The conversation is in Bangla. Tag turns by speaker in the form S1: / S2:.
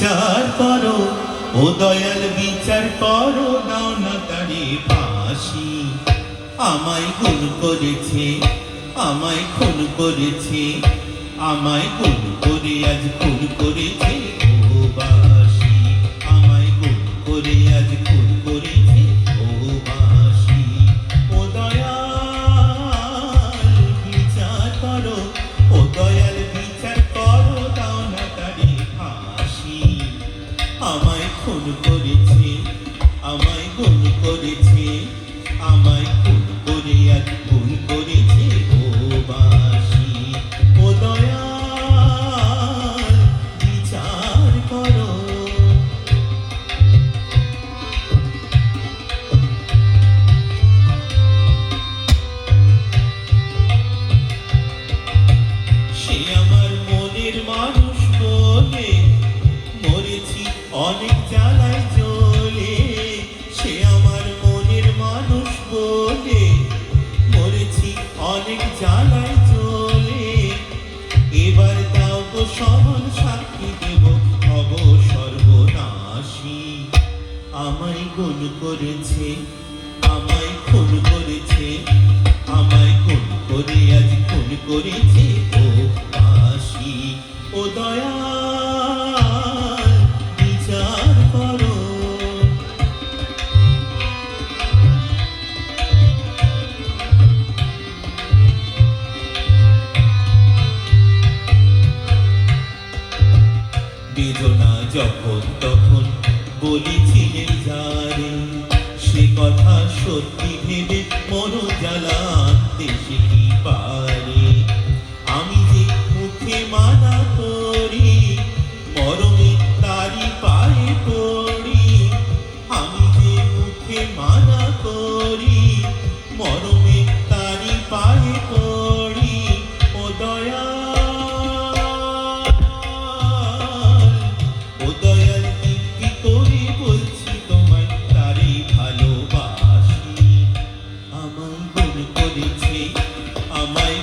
S1: বিচার করো ও দয়াল বিচার করো, দাও না তারে ফাঁসি। আমায় খুন করেছে, আমায় খুন করেছে, আমায় খুন করে আজ খুন করেছে ও বাসি। আমায় খুন করে আজ খুন করেছে ও বাসি। ও দয়াল বিচার করো, ও দয়াল বিচার করো, দাও না তারে ফাঁসি। আমায় খুন করেছে, আমায় খুন করেছে, আমায় খুন করে আজ খুন করেছে ও বাসি। ও দয়াল বিচার করো। সে আমার মনের মানুষ বলে মরেছি অনেক জ্বালায় জ্বলে। সে আমার মনের মানুষ বলে মরেছি অনেক জ্বালায় জ্বলে। এবার দাও তো সমান সাক্ষী দেব হব সর্বনাশী। আমায় খুন করেছে, আমায় খুন করেছে, আমায় খুন করে আজ খুন করেছে ও বাসি। ও দয়াল বিচার করো। বেদনা যখন তখন বলেছিলেন যারে, সে কথা সত্যি ভেবে মনো জ্বালা আনতে সে কি পারে। আমি যে মুখে মানা করি মরমে তারি পায়ে পড়ি। আমি যে মুখে মানা করি মরমে তারি পায়ে পড়ি। ও দয়াল, ও দয়াল কি করে বলছি তোমায় তারে ভালোবাসি। আমায় খুন করেছে, আমায়